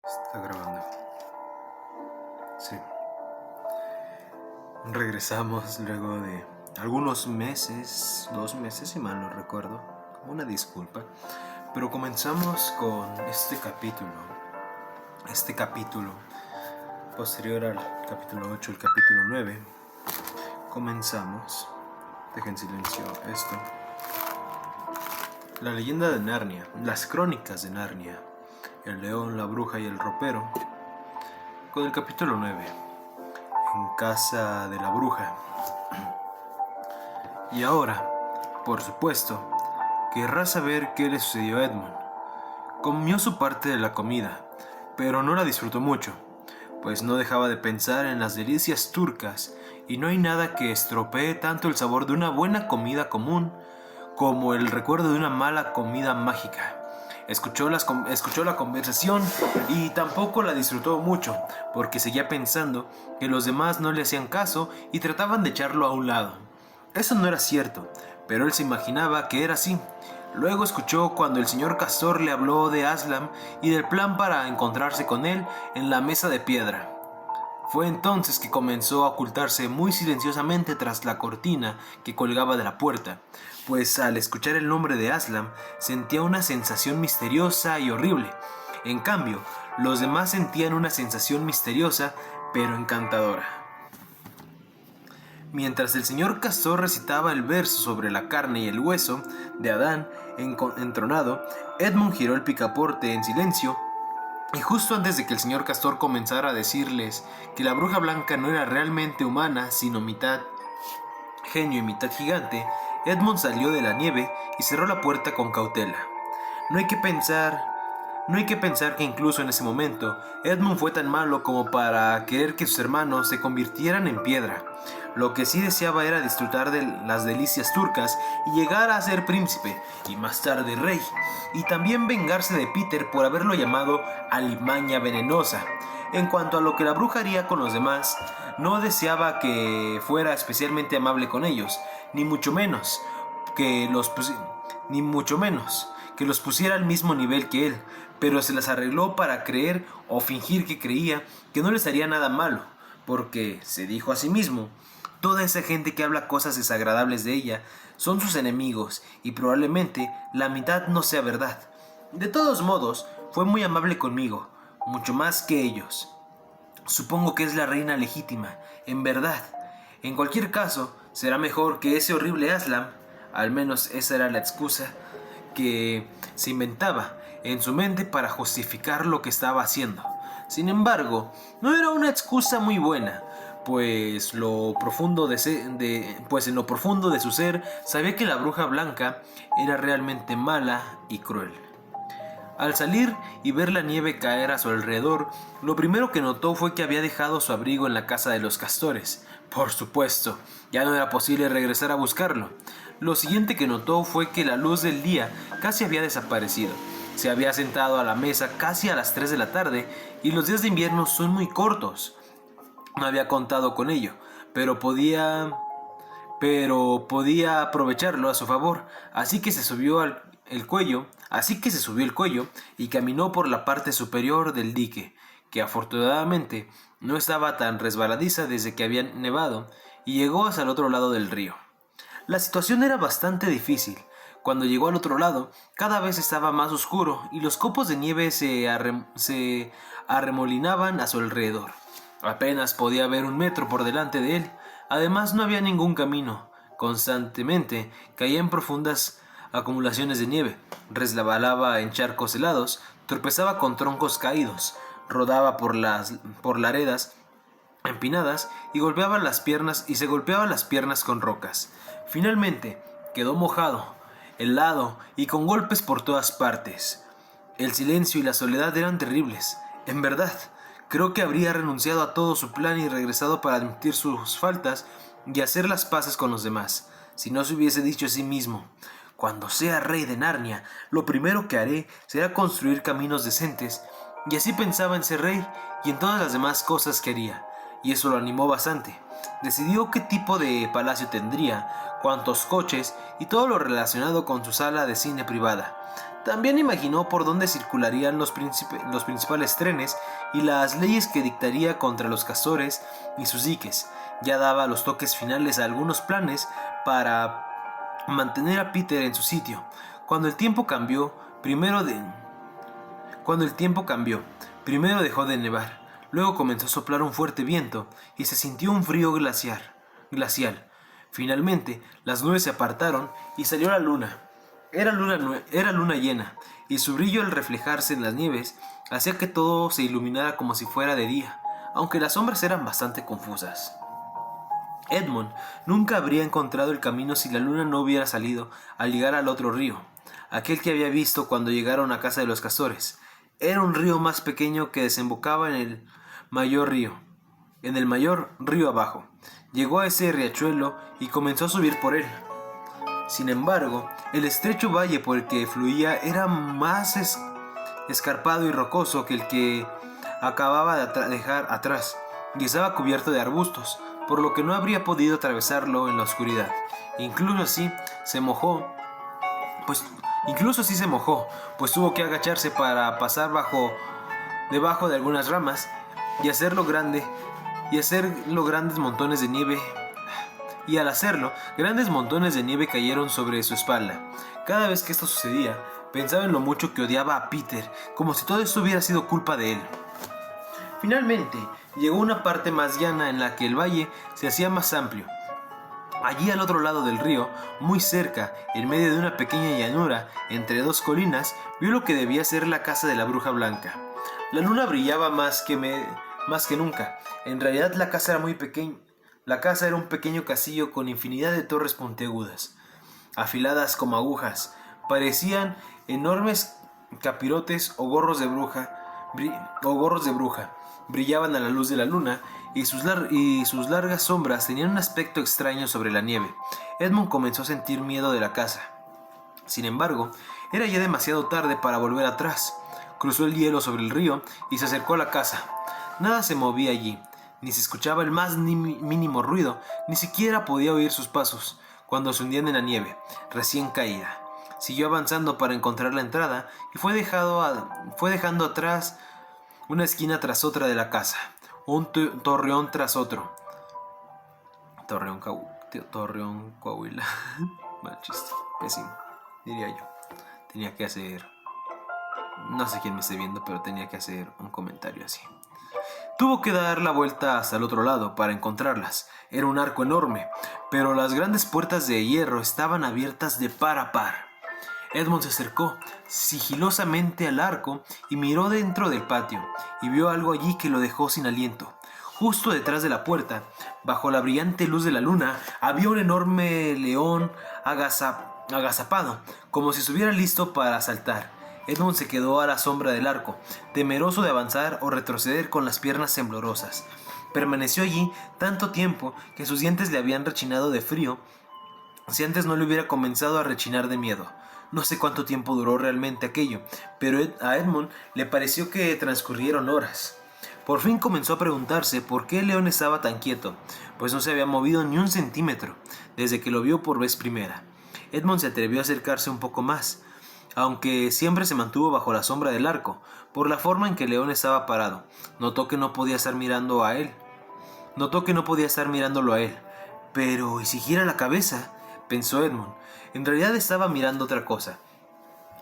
Está grabando. Sí. Regresamos luego de algunos meses, 2 meses si mal no recuerdo. Una disculpa. Pero comenzamos con este capítulo. Posterior al capítulo 8, el capítulo 9. Comenzamos. Dejen en silencio esto. La leyenda de Narnia. Las crónicas de Narnia. El león, la bruja y el ropero. Con el capítulo 9. En casa de la bruja. Y ahora, por supuesto, querrás saber qué le sucedió a Edmund. Comió su parte de la comida, pero no la disfrutó mucho, pues no dejaba de pensar en las delicias turcas, y no hay nada que estropee tanto el sabor de una buena comida común como el recuerdo de una mala comida mágica. Escuchó la conversación y tampoco la disfrutó mucho, porque seguía pensando que los demás no le hacían caso y trataban de echarlo a un lado. Eso no era cierto, pero él se imaginaba que era así. Luego escuchó cuando el señor Castor le habló de Aslan y del plan para encontrarse con él en la mesa de piedra. Fue entonces que comenzó a ocultarse muy silenciosamente tras la cortina que colgaba de la puerta, pues al escuchar el nombre de Aslan sentía una sensación misteriosa y horrible. En cambio, los demás sentían una sensación misteriosa pero encantadora. Mientras el señor Castor recitaba el verso sobre la carne y el hueso de Adán entronado, Edmund giró el picaporte en silencio. Y justo antes de que el señor Castor comenzara a decirles que la bruja blanca no era realmente humana, sino mitad genio y mitad gigante, Edmund salió de la nieve y cerró la puerta con cautela. No hay que pensar que incluso en ese momento, Edmund fue tan malo como para querer que sus hermanos se convirtieran en piedra. Lo que sí deseaba era disfrutar de las delicias turcas y llegar a ser príncipe, y más tarde rey, y también vengarse de Peter por haberlo llamado alimaña venenosa. En cuanto a lo que la bruja haría con los demás, no deseaba que fuera especialmente amable con ellos, ni mucho menos que los pusiera al mismo nivel que él, pero se las arregló para creer o fingir que creía que no les haría nada malo, porque, se dijo a sí mismo, toda esa gente que habla cosas desagradables de ella son sus enemigos y probablemente la mitad no sea verdad. De todos modos, fue muy amable conmigo, mucho más que ellos. Supongo que es la reina legítima, en verdad. En cualquier caso, será mejor que ese horrible Aslan, al menos esa era la excusa que se inventaba en su mente para justificar lo que estaba haciendo. Sin embargo, no era una excusa muy buena, pues en lo profundo de su ser sabía que la bruja blanca era realmente mala y cruel. Al salir y ver la nieve caer a su alrededor, lo primero que notó fue que había dejado su abrigo en la casa de los castores. Por supuesto, ya no era posible regresar a buscarlo. Lo siguiente que notó fue que la luz del día casi había desaparecido. Se había sentado a la mesa casi a las 3 de la tarde y los días de invierno son muy cortos. No había contado con ello, pero podía aprovecharlo a su favor, así que se subió el cuello y caminó por la parte superior del dique, que afortunadamente no estaba tan resbaladiza desde que había nevado, y llegó hasta el otro lado del río. La situación era bastante difícil. Cuando llegó al otro lado, cada vez estaba más oscuro y los copos de nieve se arremolinaban a su alrededor. Apenas podía ver 1 metro por delante de él. Además, no había ningún camino. Constantemente caía en profundas acumulaciones de nieve, resbalaba en charcos helados, tropezaba con troncos caídos, rodaba por laredas empinadas y se golpeaba las piernas con rocas. Finalmente, quedó mojado, helado y con golpes por todas partes. El silencio y la soledad eran terribles. En verdad, creo que habría renunciado a todo su plan y regresado para admitir sus faltas y hacer las paces con los demás, si no se hubiese dicho a sí mismo: cuando sea rey de Narnia, lo primero que haré será construir caminos decentes. Y así pensaba en ser rey y en todas las demás cosas que haría, y eso lo animó bastante. Decidió qué tipo de palacio tendría, cuántos coches y todo lo relacionado con su sala de cine privada. También imaginó por dónde circularían los principales trenes y las leyes que dictaría contra los castores y sus diques. Ya daba los toques finales a algunos planes para mantener a Peter en su sitio. Cuando el tiempo cambió, primero dejó de nevar, luego comenzó a soplar un fuerte viento y se sintió un frío glacial. Finalmente, las nubes se apartaron y salió la luna. Era luna llena, y su brillo al reflejarse en las nieves hacía que todo se iluminara como si fuera de día, aunque las sombras eran bastante confusas. Edmund nunca habría encontrado el camino si la luna no hubiera salido al llegar al otro río, aquel que había visto cuando llegaron a casa de los castores. Era un río más pequeño que desembocaba en el mayor río abajo. Llegó a ese riachuelo y comenzó a subir por él. Sin embargo, el estrecho valle por el que fluía era más escarpado y rocoso que el que acababa de dejar atrás, y estaba cubierto de arbustos, por lo que no habría podido atravesarlo en la oscuridad. Incluso así se mojó, pues tuvo que agacharse para pasar debajo de algunas ramas y hacer grandes montones de nieve. Y al hacerlo, grandes montones de nieve cayeron sobre su espalda. Cada vez que esto sucedía, pensaba en lo mucho que odiaba a Peter, como si todo esto hubiera sido culpa de él. Finalmente, llegó a una parte más llana en la que el valle se hacía más amplio. Allí al otro lado del río, muy cerca, en medio de una pequeña llanura, entre dos colinas, vio lo que debía ser la casa de la bruja blanca. La luna brillaba más que nunca. En realidad la casa era muy pequeña. La casa era un pequeño castillo con infinidad de torres puntiagudas, afiladas como agujas. Parecían enormes capirotes o gorros de bruja. Brillaban a la luz de la luna y sus largas sombras tenían un aspecto extraño sobre la nieve. Edmund comenzó a sentir miedo de la casa. Sin embargo, era ya demasiado tarde para volver atrás. Cruzó el hielo sobre el río y se acercó a la casa. Nada se movía allí. Ni se escuchaba el más mínimo ruido, ni siquiera podía oír sus pasos cuando se hundían en la nieve, recién caída. Siguió avanzando para encontrar la entrada y fue dejando atrás una esquina tras otra de la casa, un torreón tras otro. Torreón Coahuila. Mal chiste, pésimo, diría yo. No sé quién me esté viendo, pero tenía que hacer un comentario así. Tuvo que dar la vuelta hasta el otro lado para encontrarlas. Era un arco enorme, pero las grandes puertas de hierro estaban abiertas de par a par. Edmund se acercó sigilosamente al arco y miró dentro del patio, y vio algo allí que lo dejó sin aliento. Justo detrás de la puerta, bajo la brillante luz de la luna, había un enorme león agazapado, como si estuviera listo para saltar. Edmund se quedó a la sombra del arco, temeroso de avanzar o retroceder con las piernas temblorosas. Permaneció allí tanto tiempo que sus dientes le habían rechinado de frío si antes no le hubiera comenzado a rechinar de miedo. No sé cuánto tiempo duró realmente aquello, pero a Edmund le pareció que transcurrieron horas. Por fin comenzó a preguntarse por qué el león estaba tan quieto, pues no se había movido ni un centímetro desde que lo vio por vez primera. Edmund se atrevió a acercarse un poco más, aunque siempre se mantuvo bajo la sombra del arco, por la forma en que el león estaba parado. Notó que no podía estar mirándolo a él. Pero, ¿y si gira la cabeza?, pensó Edmund. En realidad estaba mirando otra cosa.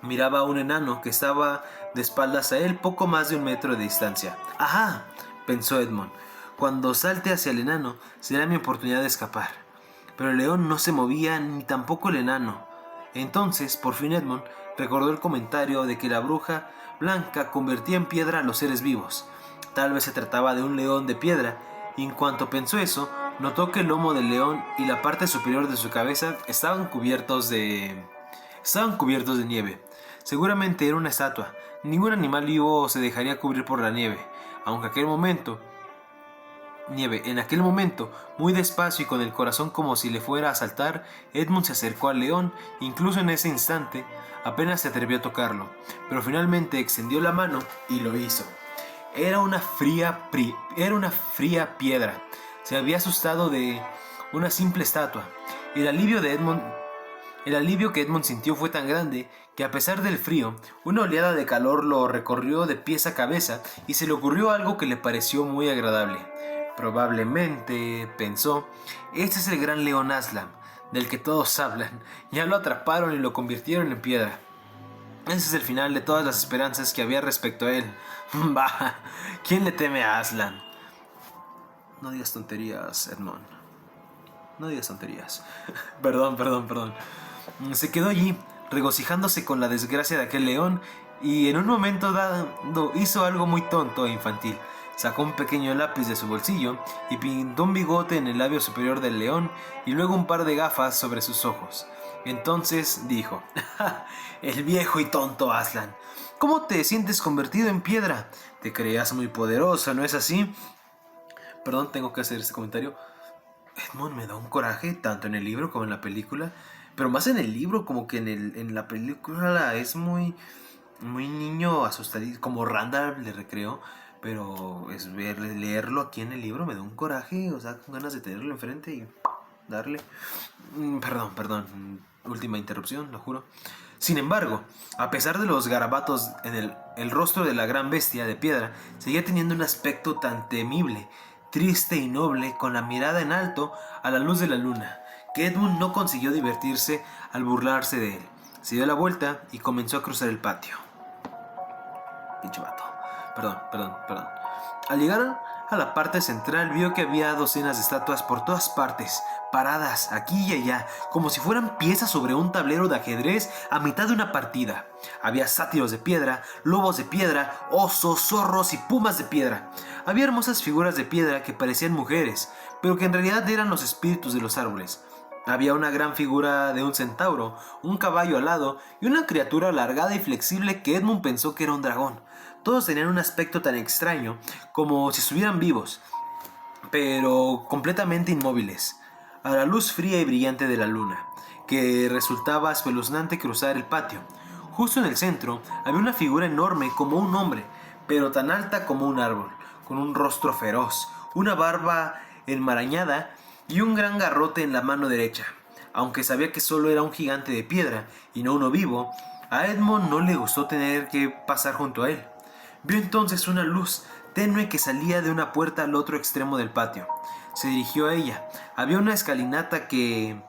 Miraba a un enano que estaba de espaldas a él, poco más de 1 metro de distancia. ¡Ajá!, pensó Edmund. Cuando salte hacia el enano, será mi oportunidad de escapar. Pero el león no se movía, ni tampoco el enano. Entonces, por fin Edmund recordó el comentario de que la bruja blanca convertía en piedra a los seres vivos. Tal vez se trataba de un león de piedra, y en cuanto pensó eso, notó que el lomo del león y la parte superior de su cabeza estaban cubiertos de nieve. Seguramente era una estatua. Ningún animal vivo se dejaría cubrir por la nieve, aunque en aquel momento, muy despacio y con el corazón como si le fuera a saltar, Edmund se acercó al león. Incluso en ese instante apenas se atrevió a tocarlo, pero finalmente extendió la mano y lo hizo. Era una fría piedra. Se había asustado de una simple estatua. El alivio que Edmund sintió fue tan grande que a pesar del frío, una oleada de calor lo recorrió de pies a cabeza y se le ocurrió algo que le pareció muy agradable. Probablemente, pensó, este es el gran león Aslan, del que todos hablan. Ya lo atraparon y lo convirtieron en piedra. Ese es el final de todas las esperanzas que había respecto a él. Bah, ¿quién le teme a Aslan? No digas tonterías, Edmond. No digas tonterías. Perdón. Se quedó allí, regocijándose con la desgracia de aquel león, y en un momento dado hizo algo muy tonto e infantil. Sacó un pequeño lápiz de su bolsillo y pintó un bigote en el labio superior del león y luego un par de gafas sobre sus ojos. Entonces dijo: el viejo y tonto Aslan, ¿cómo te sientes convertido en piedra? Te creías muy poderoso, ¿no es así? Perdón, tengo que hacer este comentario. Edmond me da un coraje, tanto en el libro como en la película. Pero más en el libro, como que en la película es muy niño asustadito, como Randall de Recreo. Pero leerlo aquí en el libro me da un coraje, o sea, con ganas de tenerlo enfrente y darle. Perdón, última interrupción, lo juro. Sin embargo, a pesar de los garabatos en el rostro de la gran bestia de piedra seguía teniendo un aspecto tan temible, triste y noble, con la mirada en alto a la luz de la luna, que Edmund no consiguió divertirse al burlarse de él. Se dio la vuelta y comenzó a cruzar el patio. Pinche vato. Perdón. Al llegar a la parte central vio que había docenas de estatuas por todas partes, paradas aquí y allá, como si fueran piezas sobre un tablero de ajedrez a mitad de una partida. Había sátiros de piedra, lobos de piedra, osos, zorros y pumas de piedra. Había hermosas figuras de piedra que parecían mujeres, pero que en realidad eran los espíritus de los árboles. Había una gran figura de un centauro, un caballo alado y una criatura alargada y flexible que Edmund pensó que era un dragón. Todos tenían un aspecto tan extraño como si estuvieran vivos, pero completamente inmóviles, a la luz fría y brillante de la luna, que resultaba espeluznante cruzar el patio. Justo en el centro había una figura enorme como un hombre, pero tan alta como un árbol, con un rostro feroz, una barba enmarañada y un gran garrote en la mano derecha. Aunque sabía que solo era un gigante de piedra y no uno vivo, a Edmund no le gustó tener que pasar junto a él. Vio entonces una luz tenue que salía de una puerta al otro extremo del patio. Se dirigió a ella. Había una escalinata que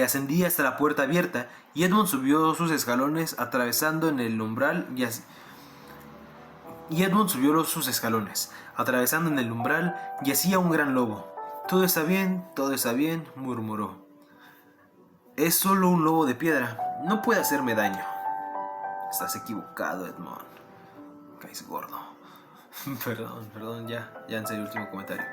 ascendía hasta la puerta abierta, y Edmund subió sus escalones atravesando en el umbral yacía un gran lobo. Todo está bien, murmuró. Es solo un lobo de piedra, no puede hacerme daño. Estás equivocado, Edmond. Caes gordo. Perdón, ya en serio, último comentario.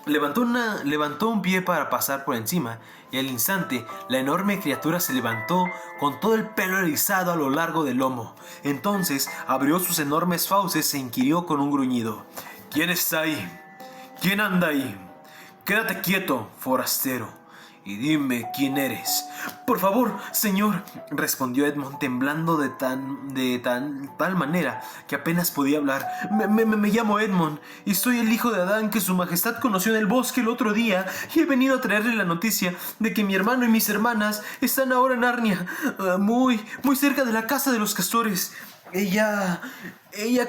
Levantó un pie para pasar por encima, y al instante la enorme criatura se levantó con todo el pelo erizado a lo largo del lomo. Entonces abrió sus enormes fauces e inquirió con un gruñido: ¿Quién está ahí? ¿Quién anda ahí? Quédate quieto, forastero, y dime quién eres. Por favor, señor, respondió Edmund, temblando de tal manera que apenas podía hablar. Me llamo Edmund y soy el hijo de Adán que su majestad conoció en el bosque el otro día, y he venido a traerle la noticia de que mi hermano y mis hermanas están ahora en Narnia, muy cerca de la casa de los castores. Ella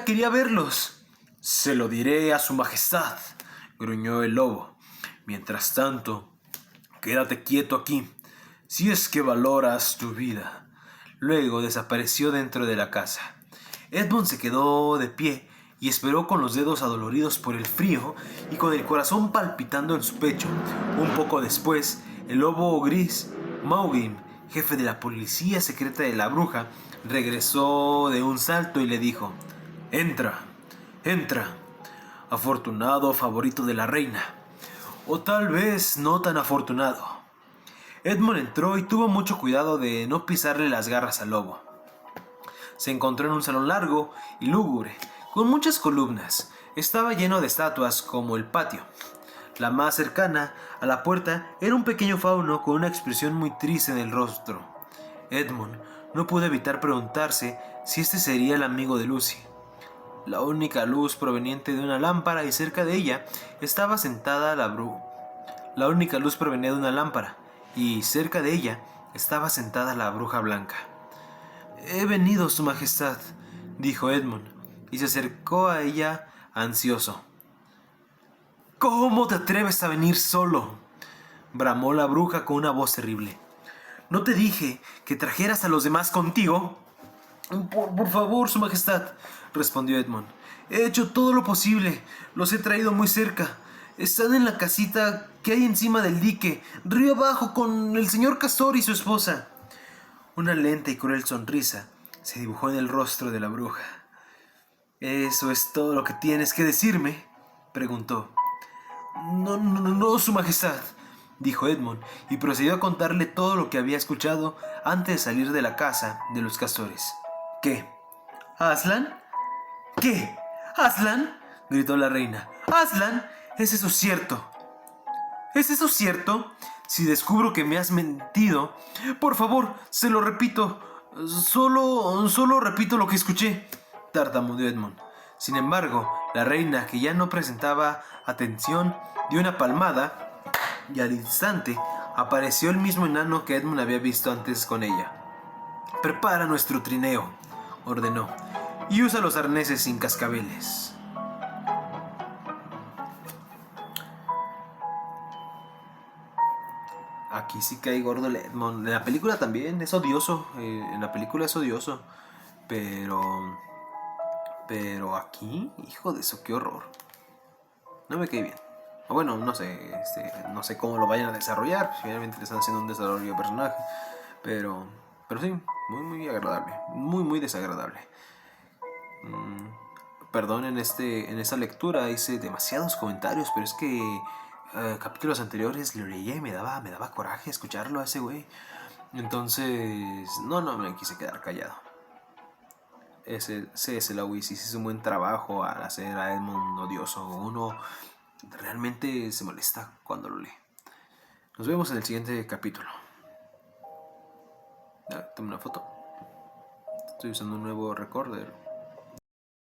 quería verlos. Se lo diré a su majestad, gruñó el lobo. Mientras tanto, quédate quieto aquí, si es que valoras tu vida. Luego desapareció dentro de la casa. Edmund se quedó de pie y esperó con los dedos adoloridos por el frío y con el corazón palpitando en su pecho. Un poco después, el lobo gris, Maugim, jefe de la policía secreta de la bruja, regresó de un salto y le dijo: Entra, afortunado favorito de la reina. O tal vez no tan afortunado. Edmund entró y tuvo mucho cuidado de no pisarle las garras al lobo. Se encontró en un salón largo y lúgubre, con muchas columnas. Estaba lleno de estatuas como el patio. La más cercana a la puerta era un pequeño fauno con una expresión muy triste en el rostro. Edmund no pudo evitar preguntarse si este sería el amigo de Lucy. La única luz proveniente de una lámpara, y cerca de ella estaba sentada la única luz provenía de una lámpara, y cerca de ella estaba sentada la bruja blanca. «He venido, Su Majestad», dijo Edmund, y se acercó a ella ansioso. «¿Cómo te atreves a venir solo?», bramó la bruja con una voz terrible. «¿No te dije que trajeras a los demás contigo?». Por favor, Su Majestad», respondió Edmund. «He hecho todo lo posible. Los he traído muy cerca. Están en la casita que hay encima del dique, río abajo, con el señor Castor y su esposa». Una lenta y cruel sonrisa se dibujó en el rostro de la bruja. «¿Eso es todo lo que tienes que decirme?», preguntó. No, Su Majestad», dijo Edmund, y procedió a contarle todo lo que había escuchado antes de salir de la casa de los castores. «¿Qué? ¿Aslan? ¿Qué? ¿Aslan?», gritó la reina. «¿Aslan? ¿Es eso cierto? ¿Es eso cierto? Si descubro que me has mentido, por favor, se lo repito. Solo repito lo que escuché», tartamudeó Edmund. Sin embargo, la reina, que ya no prestaba atención, dio una palmada y al instante apareció el mismo enano que Edmund había visto antes con ella. «Prepara nuestro trineo», ordenó, «y usa los arneses sin cascabeles». Aquí sí cae gordo el Edmund. En la película también es odioso. En la película es odioso. Pero aquí, hijo de eso, qué horror. No me cae bien. O bueno, no sé, no sé cómo lo vayan a desarrollar. Finalmente le están haciendo un desarrollo de personaje. Pero sí, muy agradable. Muy desagradable. Perdón, en esta lectura hice demasiados comentarios, pero es que capítulos anteriores lo leía y me daba coraje escucharlo a ese güey. Entonces, no me quise quedar callado. C.S. Lewis hizo un buen trabajo al hacer a Edmund odioso. Uno realmente se molesta cuando lo lee. Nos vemos en el siguiente capítulo. Toma una foto. Estoy usando un nuevo recorder.